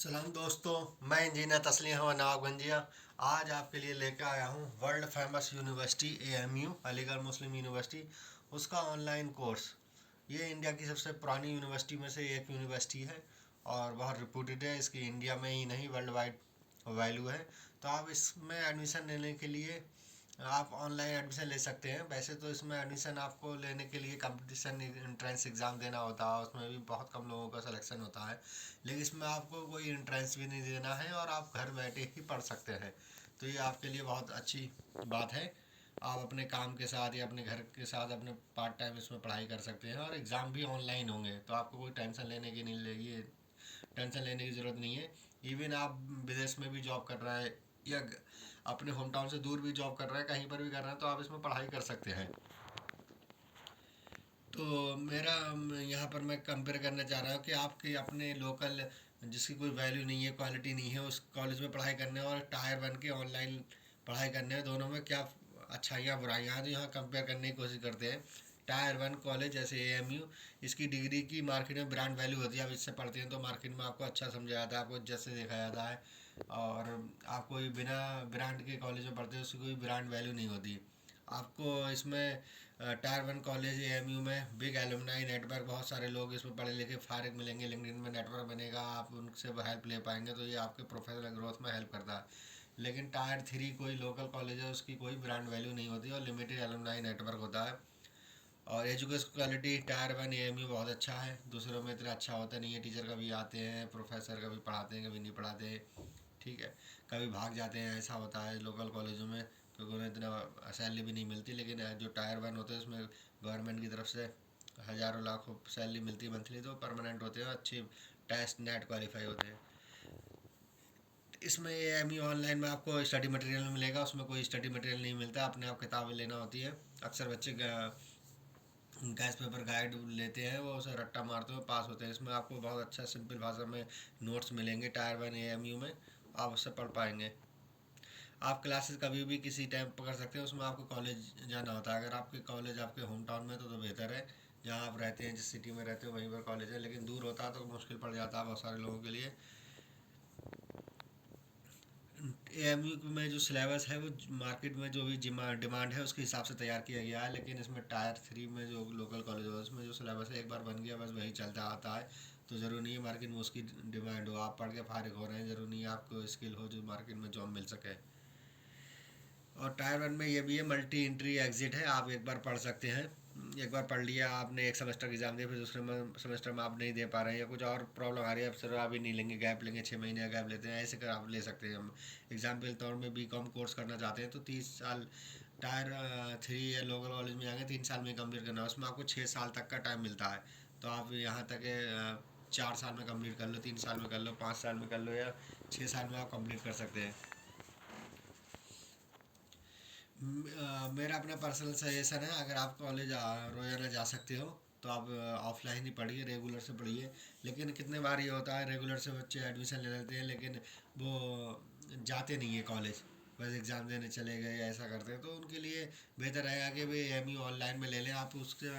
सलाम दोस्तों। मैं इंजीनियर तस्लीम अहमद नवाब गंजिया आज आपके लिए लेकर आया हूँ world famous university AMU Aligarh Muslim University उसका ऑनलाइन कोर्स। ये इंडिया की सबसे पुरानी यूनिवर्सिटी में से एक यूनिवर्सिटी है और बहुत रिप्यूटेड है। इसकी इंडिया में ही नहीं वर्ल्ड वाइड वैल्यू है। तो आप इसमें एडमिशन लेने के लिए आप ऑनलाइन एडमिशन ले सकते हैं। वैसे तो इसमें एडमिशन आपको लेने के लिए कंपटीशन एंट्रेंस एग्ज़ाम देना होता है, उसमें भी बहुत कम लोगों का सिलेक्शन होता है। लेकिन इसमें आपको कोई एंट्रेंस भी नहीं देना है और आप घर बैठे ही पढ़ सकते हैं। तो ये आपके लिए बहुत अच्छी बात है। आप अपने काम के साथ या अपने घर के साथ अपने पार्ट टाइम इसमें पढ़ाई कर सकते हैं और एग्ज़ाम भी ऑनलाइन होंगे, तो आपको कोई टेंशन लेने की नहीं लेगी टेंशन लेने की ज़रूरत नहीं है। इवन आप विदेश में भी जॉब कर रहा है या अपने होम टाउन से दूर भी जॉब कर रहा है, कहीं पर भी कर रहा है, तो आप इसमें पढ़ाई कर सकते हैं। तो मेरा यहाँ पर मैं कंपेयर करना चाह रहा हूँ कि आपके अपने लोकल जिसकी कोई वैल्यू नहीं है, क्वालिटी नहीं है, उस कॉलेज में पढ़ाई करने और टायर बन के ऑनलाइन पढ़ाई करने, दोनों में क्या अच्छाइयाँ बुराइयाँ हैं, तो यहाँ कंपेयर करने की कोशिश करते हैं। टायर वन कॉलेज जैसे एएमयू, इसकी डिग्री की मार्केट में ब्रांड वैल्यू होती है। आप इससे पढ़ते हैं तो मार्केट में आपको अच्छा समझा जाता है, आपको इज्जत से देखा जाता है। और आप कोई बिना ब्रांड के कॉलेज में पढ़ते हैं उसकी कोई ब्रांड वैल्यू नहीं होती। आपको इसमें टायर वन कॉलेज एएमयू में बिग एलुमनाई नेटवर्क, बहुत सारे लोग इसमें पढ़े लिखे फारिग मिलेंगे, लिंक्डइन में नेटवर्क बनेगा, आप उनसे हेल्प ले पाएंगे, तो ये आपके प्रोफेशनल ग्रोथ में हेल्प करता है। लेकिन टायर थ्री कोई लोकल कॉलेज है, उसकी कोई ब्रांड वैल्यू नहीं होती और लिमिटेड एलुमनाई नेटवर्क होता है। और education quality tier one AMU बहुत अच्छा है, दूसरों में इतना अच्छा होता नहीं है। टीचर कभी आते हैं, प्रोफेसर कभी पढ़ाते हैं, कभी नहीं पढ़ाते हैं, ठीक है, कभी भाग जाते हैं, ऐसा होता है लोकल कॉलेजों में, क्योंकि उन्हें इतना सैलरी भी नहीं मिलती। लेकिन जो टायर वन होते हैं उसमें गवर्नमेंट की तरफ से हज़ारों लाखों सैलरी मिलती है मंथली, तो परमानेंट होते हैं, अच्छी टेस्ट नेट क्वालिफाई होते हैं। इसमें एएमयू ऑनलाइन में आपको स्टडी मटेरियल मिलेगा, उसमें कोई स्टडी मटेरियल नहीं मिलता, अपने आप किताबें लेना होती है। अक्सर बच्चे गैस पेपर गाइड लेते हैं, वो उसे रट्टा मारते हुए पास होते हैं। इसमें आपको बहुत अच्छा सिंपल भाषा में नोट्स मिलेंगे टायर वन एएमयू में, आप उससे पढ़ पाएंगे। आप क्लासेस कभी भी किसी टाइम पकड़ सकते हैं, उसमें आपको कॉलेज जाना होता है। अगर आपके कॉलेज आपके होम टाउन में तो बेहतर है, जहाँ आप रहते हैं, जिस सिटी में रहते हो वहीं पर कॉलेज है। लेकिन दूर होता है तो मुश्किल पड़ जाता है बहुत सारे लोगों के लिए। एएमयू में जो सिलेबस है वो मार्केट में जो भी डिमांड है उसके हिसाब से तैयार किया गया है। लेकिन इसमें टायर थ्री में जो लोकल कॉलेज हो उसमें जो सिलेबस है एक बार बन गया बस वही चलता आता है। तो ज़रूरी नहीं है मार्केट में उसकी डिमांड हो, आप पढ़ के फारिग हो रहे हैं, ज़रूरी नहीं है आपको स्किल हो जो मार्केट में जॉब मिल सके। और टायर वन में ये भी है, मल्टी एंट्री एग्जिट है, आप एक बार पढ़ सकते हैं। एक बार पढ़ लिया आपने, एक सेमेस्टर का एग्ज़ाम दिया, फिर दूसरे में सेमेस्टर में आप नहीं दे पा रहे हैं या कुछ और प्रॉब्लम आ रही है, अब सर अभी नहीं लेंगे, गैप लेंगे, 6 महीने का गैप लेते हैं, ऐसे कर आप ले सकते हैं। हम एग्जाम्पल के तौर में बीकॉम कोर्स करना चाहते हैं तो 30 साल टायर थ्री या लोकल कॉलेज में जाएंगे, 3 साल में कंप्लीट करना है, उसमें आपको 6 साल तक का टाइम मिलता है। तो आप यहाँ तक 4 साल में कंप्लीट कर लो, 3 साल में कर लो, 5 साल में कर लो, या 6 साल में आप कंप्लीट कर सकते हैं। मेरा अपना पर्सनल सजेशन है, अगर आप कॉलेज रोजाना जा सकते हो तो आप ऑफलाइन ही पढ़िए, रेगुलर से पढ़िए। लेकिन कितने बार ये होता है रेगुलर से बच्चे एडमिशन ले लेते हैं लेकिन वो जाते नहीं है कॉलेज, बस एग्ज़ाम देने चले गए या ऐसा करते हैं। तो उनके लिए बेहतर रहेगा कि भाई एमयू ऑनलाइन में ले लें आप। उसके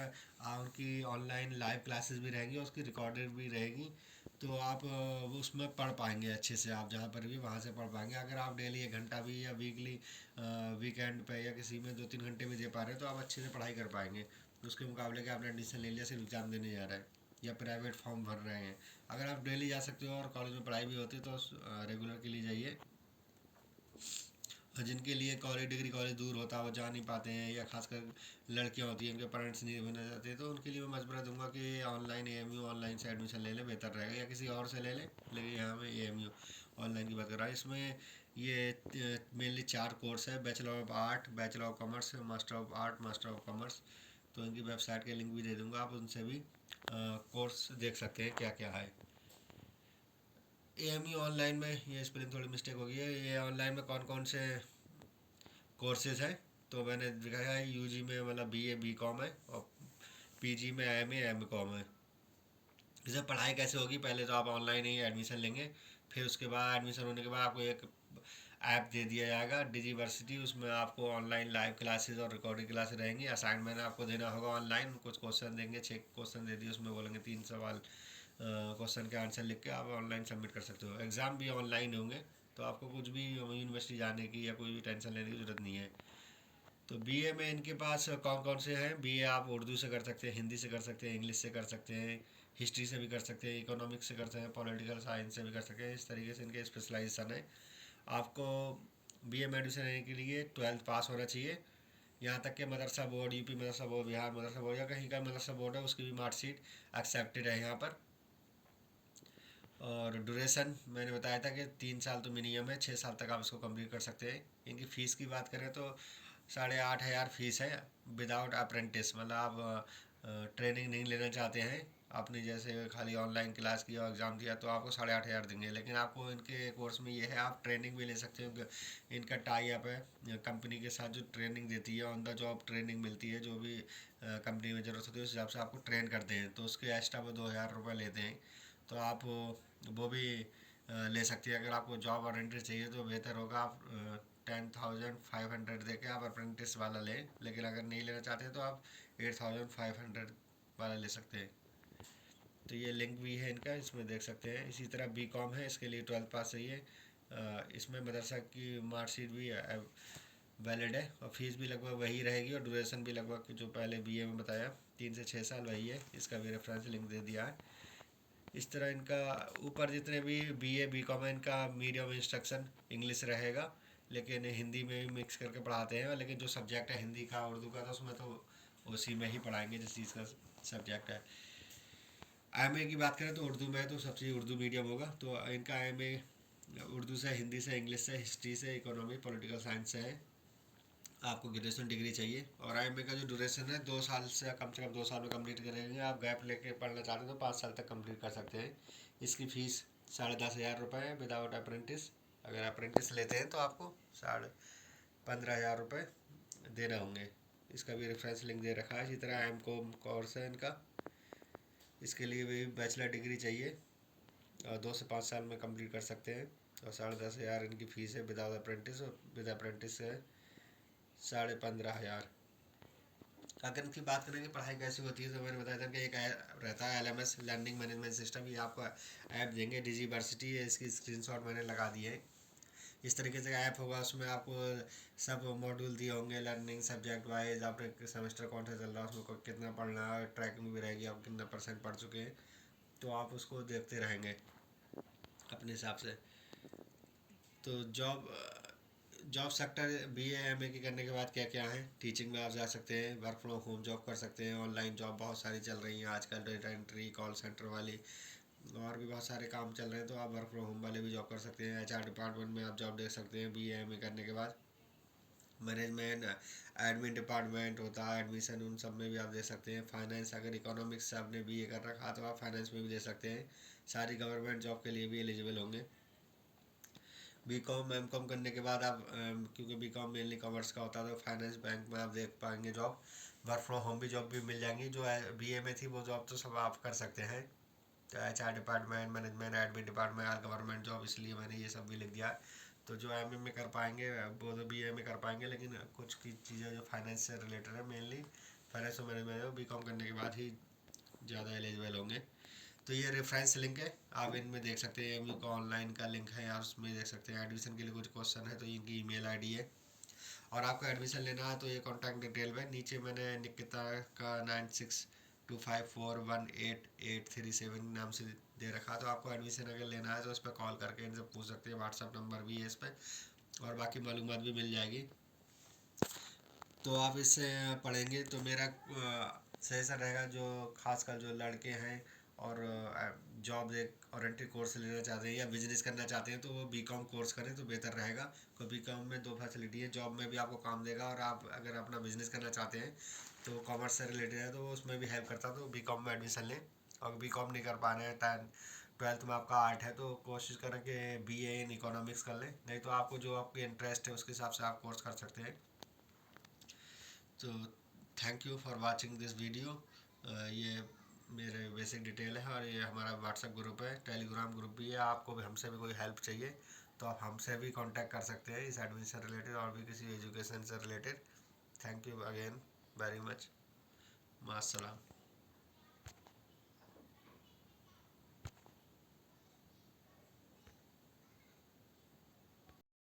उनकी ऑनलाइन लाइव क्लासेस भी रहेंगी, उसकी रिकॉर्डेड भी रहेगी, तो आप उसमें पढ़ पाएंगे अच्छे से। आप जहाँ पर भी वहाँ से पढ़ पाएंगे। अगर आप डेली 1 घंटा भी या वीकली वीकेंड पे या किसी में 2-3 घंटे भी दे पा रहे हैं तो आप अच्छे से पढ़ाई कर पाएंगे। उसके मुकाबले कि आपने एडमिशन ले लिया, सिर्फ एग्ज़ाम देने जा रहे हैं या प्राइवेट फॉर्म भर रहे हैं। अगर आप डेली जा सकते हो और कॉलेज में पढ़ाई भी होती है तो रेगुलर के लिए जाइए। और जिनके लिए कॉलेज डिग्री कॉलेज दूर होता है, वो जा नहीं पाते हैं, या खासकर लड़कियां होती हैं उनके पेरेंट्स नहीं भेजना चाहते, तो उनके लिए मैं मशवरा दूंगा कि ऑनलाइन एएमयू ऑनलाइन से एडमिशन ले लें, बेहतर रहेगा, या किसी और से ले लें। लेकिन यहाँ में एएमयू ऑनलाइन की बात कर रहा है। इसमें ये मेनली 4 कोर्स है, bachelor of art, bachelor of commerce, master of art, master of commerce. तो इनकी वेबसाइट के लिंक भी दे दूँगा, आप उनसे भी कोर्स देख सकते हैं क्या क्या है। एएमयू ऑनलाइन में, ये स्पेलिंग थोड़ी मिस्टेक हो गई है, ये ऑनलाइन में कौन कौन से कोर्सेज हैं तो मैंने दिखाया है। यूजी में मतलब बीए बीकॉम है, और पीजी में एमकॉम है। जैसे पढ़ाई कैसे होगी, पहले तो आप ऑनलाइन ही एडमिशन लेंगे, फिर उसके बाद एडमिशन होने के बाद आपको एक ऐप दे दिया जाएगा डिजीवर्सिटी, उसमें आपको ऑनलाइन लाइव क्लासेस और रिकॉर्डिंग क्लासेस रहेंगी। असाइनमेंट आपको देना होगा ऑनलाइन, कुछ क्वेश्चन देंगे, 6 क्वेश्चन दे दिए, उसमें बोलेंगे 3 सवाल क्वेश्चन के आंसर लिख के आप ऑनलाइन सबमिट कर सकते हो। एग्ज़ाम भी ऑनलाइन होंगे, तो आपको कुछ भी यूनिवर्सिटी जाने की या कोई भी टेंशन लेने की ज़रूरत नहीं है। तो बीए में इनके पास कौन कौन से हैं? बीए आप उर्दू से कर सकते हैं, हिंदी से कर सकते हैं, इंग्लिश से कर सकते हैं, हिस्ट्री से भी कर सकते हैं, इकोनॉमिक्स से कर सकते हैं, पॉलिटिकल साइंस से भी कर सकते हैं। इस तरीके से इनके स्पेशलाइजेशन है। आपको बीए में एडमिशन लेने के लिए 12th पास होना चाहिए। यहाँ तक कि मदरसा बोर्ड, यूपी मदरसा बोर्ड, बिहार मदरसा बोर्ड या कहीं का मदरसा बोर्ड है, उसकी भी मार्कशीट एक्सेप्टेड है यहाँ पर। और ड्यूरेशन मैंने बताया था कि 3 साल तो मिनिमम है, 6 साल तक आप इसको कंप्लीट कर सकते हैं। इनकी फ़ीस की बात करें तो 8,500 फीस है विदाउट अप्रेंटिस। मतलब आप ट्रेनिंग नहीं लेना चाहते हैं, आपने जैसे खाली ऑनलाइन क्लास किया और एग्ज़ाम दिया, तो आपको 8,500 देंगे। लेकिन आपको इनके कोर्स में ये है, आप ट्रेनिंग भी ले सकते हो। इनका टाई अप है कंपनी के साथ, जो ट्रेनिंग देती है, ऑन द जॉब ट्रेनिंग मिलती है। जो भी कंपनी में ज़रूरत होती है उस हिसाब से आपको ट्रेन करते हैं, तो उसके एक्स्ट्रा वो 2,000 रुपये लेते हैं। तो आप वो भी ले सकती है। अगर आपको जॉब वारंटी चाहिए तो बेहतर होगा आप 10,500 दे के आप अप्रेंटिस वाला लें। लेकिन अगर नहीं लेना चाहते तो आप 8,500 वाला ले सकते हैं। तो ये लिंक भी है इनका, इसमें देख सकते हैं। इसी तरह बीकॉम है, इसके लिए 12th पास चाहिए। इसमें मदरसा की मार्कशीट भी वैलिड है, और फीस भी लगभग वही रहेगी, और ड्यूरेशन भी लगभग जो पहले बीए में बताया 3 से 6 साल वही है। इसका भी रेफरेंस लिंक दे दिया है। इस तरह इनका ऊपर जितने भी बीए बीकॉम है, इनका मीडियम इंस्ट्रक्शन इंग्लिश रहेगा, लेकिन हिंदी में भी मिक्स करके पढ़ाते हैं। लेकिन जो सब्जेक्ट है हिंदी का उर्दू का, तो उसमें तो उसी में ही पढ़ाएंगे जिस चीज़ का सब्जेक्ट है। एमए की बात करें तो उर्दू में है, तो सबसे उर्दू मीडियम होगा। तो इनका एमए उर्दू से, हिंदी से, इंग्लिश से, हिस्ट्री से, इकोनॉमी, पॉलिटिकल साइंस से है। आपको ग्रेजुएशन डिग्री चाहिए। और एमए का जो ड्यूरेशन है 2 साल से कम 2 साल में कंप्लीट करेंगे। आप गैप लेके पढ़ना चाहते हैं तो 5 साल तक कंप्लीट कर सकते हैं। इसकी फ़ीस 10,500 है विदाउट अप्रेंटिस। अगर अप्रेंटिस लेते हैं तो आपको 15,500 देना होंगे। इसका भी रेफरेंस लिंक दे रखा है। इसी तरह एमकॉम कोर्स है इनका, इसके लिए भी बैचलर डिग्री चाहिए और 2 से 5 साल में कंप्लीट कर सकते हैं। और 10,500 इनकी फ़ीस है विदाउट अप्रेंटिस, और विद अप्रेंटिस है 15,500। अगर इनकी बात करें कि पढ़ाई कैसी होती है, तो मैंने बताया था कि एक रहता है LMS, लर्निंग मैनेजमेंट सिस्टम। ये आपको ऐप देंगे, डिजीवर्सिटी है, इसकी स्क्रीनशॉट मैंने लगा दी है। इस तरीके से ऐप होगा, उसमें आपको सब मॉड्यूल दिए होंगे लर्निंग सब्जेक्ट वाइज। आपने सेमेस्टर कौन सा चल रहा है, उसमें कितना पढ़ना है, ट्रैकिंग भी रहेगी, आप कितना % पढ़ चुके हैं, तो आप उसको देखते रहेंगे अपने हिसाब से। तो जॉब सेक्टर BA MA के करने के बाद क्या क्या है? टीचिंग में आप जा सकते हैं, वर्क फ्रॉम होम जॉब कर सकते हैं, ऑनलाइन जॉब बहुत सारी चल रही हैं आजकल, डेटा एंट्री, कॉल सेंटर वाली, और भी बहुत सारे काम चल रहे हैं। तो आप वर्क फ्रॉम होम वाले भी जॉब कर सकते हैं। HR डिपार्टमेंट में आप जॉब देख सकते हैं BA MA करने के बाद। मैनेजमेंट, एडमिन डिपार्टमेंट होता है, एडमिशन, उन सब में भी आप दे सकते हैं। फाइनेंस, अगर इकोनॉमिक्स से आपने BA कर रखा तो आप फाइनेंस में भी दे सकते हैं। सारी गवर्नमेंट जॉब के लिए भी एलिजिबल होंगे। BCom MCom करने के बाद आप क्योंकि BCom मेनली कॉमर्स का होता है, तो फाइनेंस बैंक में आप देख पाएंगे जॉब। वर्क फ्रॉम होम भी जॉब भी मिल जाएंगी। जो BA में थी वो जॉब तो सब आप कर सकते हैं। तो HR department, management, admin department, government job, इसलिए मैंने ये सब भी लिख दिया। तो जो MA में कर पाएंगे वो तो BA में कर पाएंगे, लेकिन कुछ की चीज़ें जो फाइनेंस से रिलेटेड है, मेनली फाइनेंस और मैनेजमेंट, BCom करने के बाद ही ज़्यादा एलिजिबल होंगे। तो ये रेफरेंस लिंक है, आप इनमें देख सकते हैं। MU का ऑनलाइन का लिंक है यार, उसमें देख सकते हैं। एडमिशन के लिए कुछ क्वेश्चन है तो इनकी ईमेल ID है। और आपको एडमिशन लेना है तो ये कॉन्टैक्ट डिटेल में नीचे मैंने निकिता का 9625418837 नाम से दे रखा। तो आपको एडमिशन अगर लेना है तो उस पर कॉल करके इनसे पूछ सकते हैं। व्हाट्सअप नंबर भी है इस पर, और बाकी मालूमात भी मिल जाएगी। तो आप इससे पढ़ेंगे तो मेरा सजेशन रहेगा, जो खासकर जो लड़के हैं और जॉब एक ओरिएंटेड कोर्स लेना चाहते हैं या बिजनेस करना चाहते हैं, तो वो BCom कोर्स करें तो बेहतर रहेगा। क्योंकि BCom में 2 फैसिलिटी है, जॉब में भी आपको काम देगा, और आप अगर अपना बिजनेस करना चाहते हैं तो कॉमर्स से रिलेटेड है तो उसमें भी हेल्प करता है। तो BCom में एडमिशन लें। और BCom नहीं कर पा रहे हैं, 12th में आपका आर्ट है, तो कोशिश करें कि BA इन इकोनॉमिक्स कर लें। नहीं तो आपको जो आपके इंटरेस्ट है उसके हिसाब से आप कोर्स कर सकते हैं। तो thank you for watching this video. ये मेरे बेसिक डिटेल है, और ये हमारा व्हाट्सएप ग्रुप है, टेलीग्राम ग्रुप भी है। आपको भी हमसे भी कोई हेल्प चाहिए तो आप हमसे भी कांटेक्ट कर सकते हैं इस एडमिशन रिलेटेड और भी किसी एजुकेशन से related. Thank you again very much. मास्सलाम।